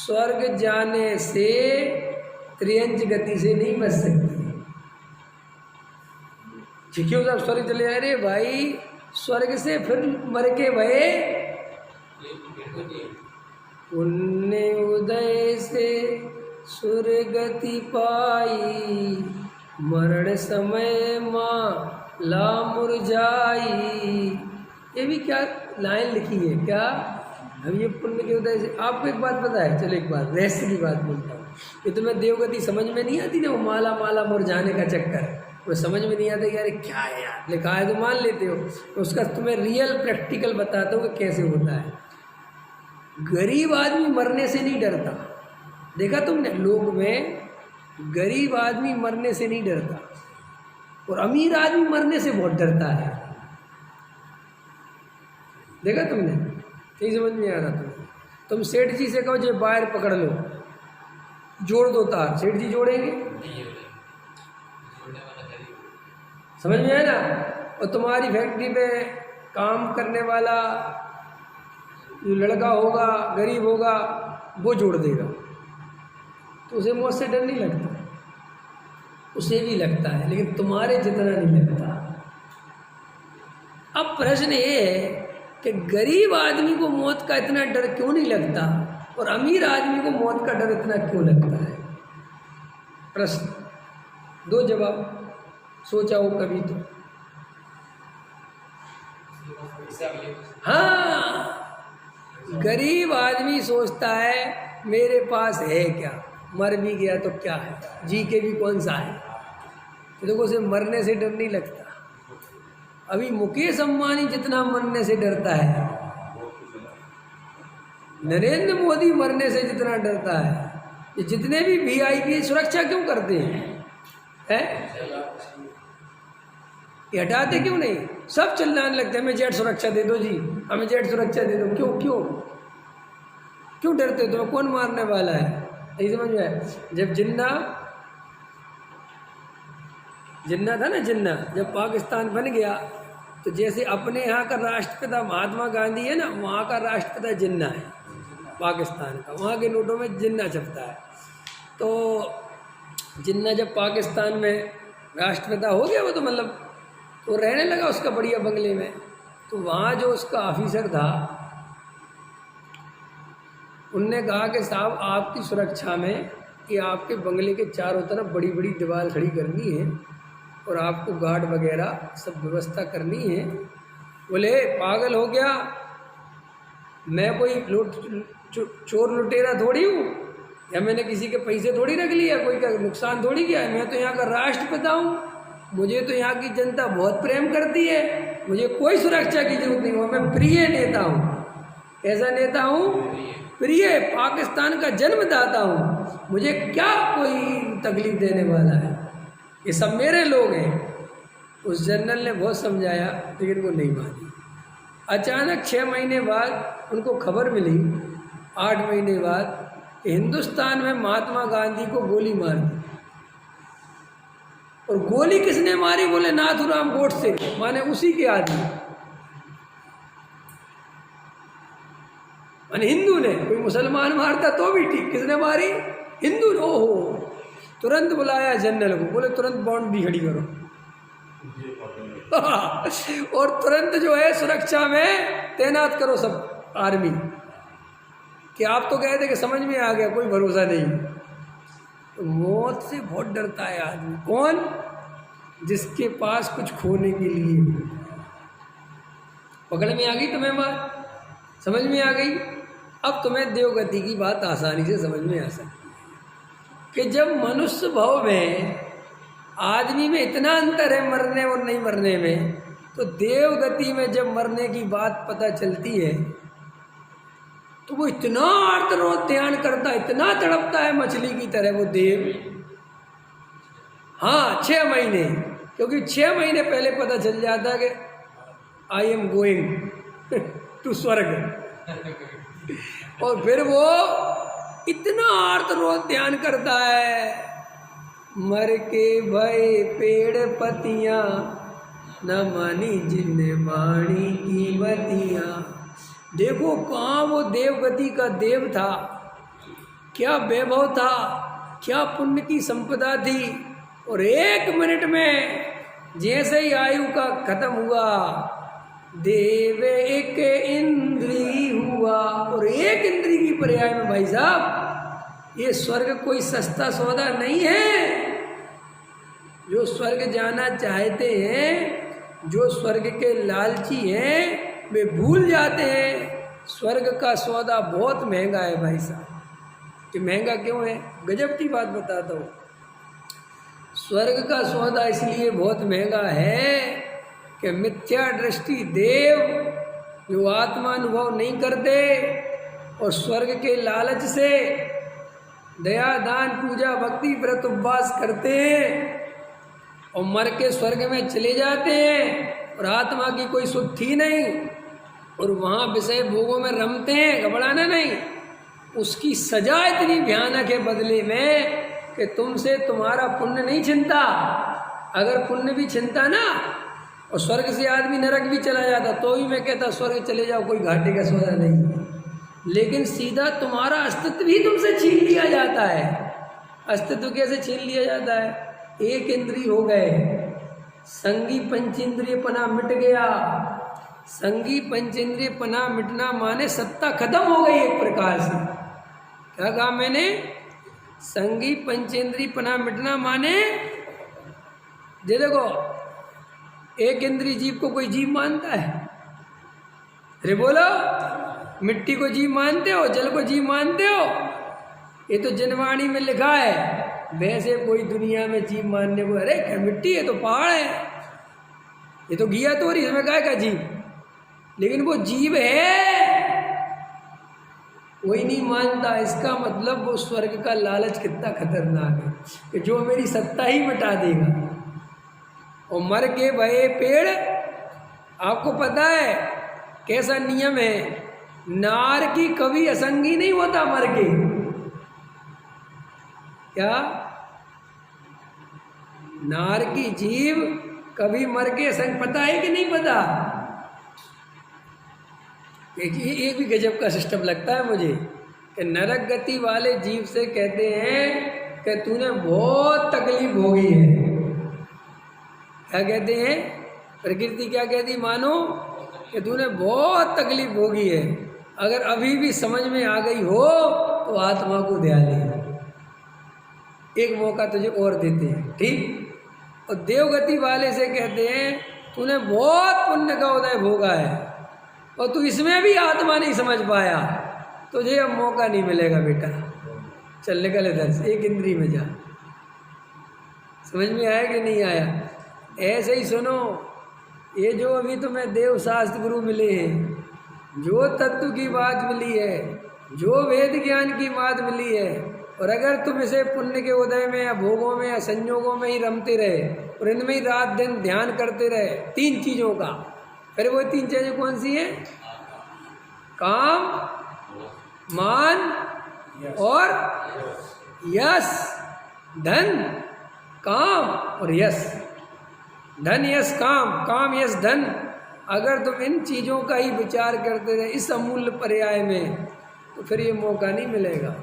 स्वर्ग जाने से त्रियंच गति से नहीं बच सकती। क्यों साहब स्वर्ग चले जाए? अरे भाई स्वर्ग से फिर मर के भये पुण्य उदय से सुरगति पाई, मरण समय माँ ला मुरझाई। ये भी क्या लाइन लिखी है क्या? अब ये पुण्य के उदय से आपको एक बात पता है? चलो एक बात रहस्य की बात बोलता हूँ। ये तुम्हें देवगति समझ में नहीं आती ना, वो माला माला मुरझाने का चक्कर, वो समझ में नहीं आता यार क्या है यार, लिखा है तो मान लेते हो। तो उसका तुम्हें रियल प्रैक्टिकल बताता हूँ कि कैसे होता है। गरीब आदमी मरने से नहीं डरता, देखा तुमने लोग में? गरीब आदमी मरने से नहीं डरता और अमीर आदमी मरने से बहुत डरता है। देखा तुमने? नहीं समझ में आ रहा तुम्हें? तुम सेठ जी से कहो जो वायर पकड़ लो, जोड़ दो तार, सेठ जी जोड़ेंगे? समझ में आया ना? और तुम्हारी फैक्ट्री में काम करने वाला जो लड़का होगा, गरीब होगा, वो जोड़ देगा, तो उसे मौत से डर नहीं लगता? उसे भी लगता है, लेकिन तुम्हारे जितना नहीं लगता। अब प्रश्न ये है कि गरीब आदमी को मौत का इतना डर क्यों नहीं लगता और अमीर आदमी को मौत का डर इतना क्यों लगता है? प्रश्न, दो जवाब, सोचा हो कभी तो? हाँ, गरीब आदमी सोचता है मेरे पास है क्या, मर भी गया तो क्या है, जी के भी कौन सा है। तो देखो उसे मरने से डर नहीं लगता। अभी मुकेश अंबानी जितना मरने से डरता है, नरेंद्र मोदी मरने से जितना डरता है, ये जितने भी वीआईपी सुरक्षा क्यों करते हैं? ये हटाते क्यों नहीं? सब चिल्लाने लगते हैं हमें जेट सुरक्षा दे दो जी, हमें जेट सुरक्षा दे दो। क्यों क्यों क्यों डरते हो? तुम्हें कौन मारने वाला है? नहीं समझ में आया? जब जिन्ना था ना, जिन्ना जब पाकिस्तान बन गया तो जैसे अपने यहाँ का राष्ट्रपिता महात्मा गांधी है ना, वहाँ का राष्ट्रपिता जिन्ना है पाकिस्तान का, वहाँ के नोटों में जिन्ना छपता है। तो जिन्ना जब पाकिस्तान में राष्ट्रपिता हो गया, वो तो मतलब तो रहने लगा उसका बढ़िया बंगले में। तो वहाँ जो उसका ऑफिसर था, उनने कहा कि साहब आपकी सुरक्षा में कि आपके बंगले के चारों तरफ बड़ी बड़ी दीवार खड़ी करनी है और आपको गार्ड वगैरह सब व्यवस्था करनी है। बोले पागल हो गया, मैं कोई चोर लुटेरा थोड़ी हूँ, या मैंने किसी के पैसे थोड़ी रख लिया, कोई का नुकसान थोड़ी किया है। मैं तो यहाँ का राष्ट्रपिता हूँ, मुझे तो यहाँ की जनता बहुत प्रेम करती है, मुझे कोई सुरक्षा की जरूरत नहीं हो, मैं प्रिय नेता हूँ। ऐसा नेता हूँ, प्रिय पाकिस्तान का जन्मदाता हूँ, मुझे क्या कोई तकलीफ देने वाला है, ये सब मेरे लोग हैं। उस जनरल ने बहुत समझाया लेकिन वो नहीं मानी। अचानक 6 महीने बाद उनको खबर मिली, 8 महीने बाद, हिंदुस्तान में महात्मा गांधी को गोली मार दी। और गोली किसने मारी? बोले नाथूराम गोडसे, माने उसी के आदमी, माने हिंदू ने। कोई मुसलमान मारता तो भी ठीक, किसने मारी? हिंदू ने। ओहो, तुरंत बुलाया जनरल को, बोले तुरंत बाउंड्री खड़ी करो और तुरंत जो है सुरक्षा में तैनात करो सब आर्मी। कि आप तो कहे थे कि समझ में आ गया, कोई भरोसा नहीं। तो मौत से बहुत डरता है आदमी। कौन? जिसके पास कुछ खोने के लिए। पकड़ में आ गई तुम्हें बात? समझ में आ गई? अब तुम्हें देवगति की बात आसानी से समझ में आ सकती है कि जब मनुष्य भाव में आदमी में इतना अंतर है मरने और नहीं मरने में, तो देवगति में जब मरने की बात पता चलती है तो वो इतना आर्तनाद ध्यान करता है, इतना तड़पता है मछली की तरह वो देव। हाँ, 6 महीने, क्योंकि 6 महीने पहले पता चल जाता कि आई एम गोइंग टू स्वर्ग। और फिर वो इतना आर्तनाद ध्यान करता है, मर के भय पेड़ पतियां, न मानी जिनने मानी कीमतियां। देखो कहाँ वो देवगति का देव था, क्या वैभव था, क्या पुण्य की संपदा थी, और 1 मिनट में जैसे ही आयु का खत्म हुआ, देव एक इंद्री हुआ। और 1 इंद्री की पर्याय में भाई साहब, ये स्वर्ग कोई सस्ता सौदा नहीं है। जो स्वर्ग जाना चाहते हैं, जो स्वर्ग के लालची हैं, वे भूल जाते हैं स्वर्ग का सौदा बहुत महंगा है भाई साहब। कि महंगा क्यों है, गजब की बात बताता हूँ। स्वर्ग का सौदा इसलिए बहुत महंगा है कि मिथ्या दृष्टि देव जो आत्मानुभव नहीं करते और स्वर्ग के लालच से दया दान पूजा भक्ति व्रत उपवास करते हैं और मर के स्वर्ग में चले जाते हैं और आत्मा की कोई सुधि नहीं और वहाँ विषय भोगों में रमते हैं, घबराना नहीं। उसकी सजा इतनी भयानक है बदले में कि तुमसे तुम्हारा पुण्य नहीं छिनता। अगर पुण्य भी छिनता ना और स्वर्ग से आदमी नरक भी चला जाता तो भी मैं कहता स्वर्ग चले जाओ, कोई घाटे का सौदा नहीं। लेकिन सीधा तुम्हारा अस्तित्व ही तुमसे छीन लिया जाता है। अस्तित्व कैसे छीन लिया जाता है? 1 इंद्रिय हो गए, संगी पंचेंद्रिय पना मिट गया। संगी पंचेंद्रिय पना मिटना माने सत्ता खत्म हो गई एक प्रकार से। क्या कहा मैंने? संगी पंचेंद्रिय पना मिटना माने ये देखो, 1 इंद्रिय जीव को कोई जीव मानता है? अरे बोलो, मिट्टी को जीव मानते हो, जल को जीव मानते हो? ये तो जनवाणी में लिखा है। वैसे कोई दुनिया में जीव मानने को, अरे क्या मिट्टी है तो पहाड़ है, ये तो घिया तोरी, इसमें क्या का जीव? लेकिन वो जीव है, कोई नहीं मानता। इसका मतलब वो स्वर्ग का लालच कितना खतरनाक है कि जो मेरी सत्ता ही मिटा देगा। और मर के भये पेड़, आपको पता है कैसा नियम है? नार की कभी असंगी नहीं होता मर के। क्या? नार की जीव कभी मर के असंग, पता है कि नहीं पता? एक भी गजब का सिस्टम लगता है मुझे कि नरक गति वाले जीव से कहते हैं कि तूने बहुत तकलीफ भोगी है। क्या कहते हैं? प्रकृति क्या कहती मानो कि तूने बहुत तकलीफ भोगी है, अगर अभी भी समझ में आ गई हो तो आत्मा को ध्यान ले, एक मौका तुझे और देते हैं, ठीक। और देवगति वाले से कहते हैं तूने बहुत पुण्य का उदय भोगा है और तू इसमें भी आत्मा नहीं समझ पाया, तुझे अब मौका नहीं मिलेगा बेटा, चल निकल इधर से, 1 इंद्री में जा। समझ में आया कि नहीं आया? ऐसे ही सुनो, ये जो अभी तुम्हें देव शास्त्र गुरु मिले हैं, जो तत्व की बात मिली है, जो वेद ज्ञान की बात मिली है, और अगर तुम इसे पुण्य के उदय में या भोगों में या संयोगों में ही रमते रहे और इनमें ही रात दिन ध्यान करते रहे 3 चीज़ों का, फिर वो 3 चीज़ें कौन सी है? काम, मान और यश। धन, काम और यश। धन यश काम, काम यश धन। अगर तुम इन चीज़ों का ही विचार करते रहे इस अमूल्य पर्याय में, तो फिर ये मौका नहीं मिलेगा।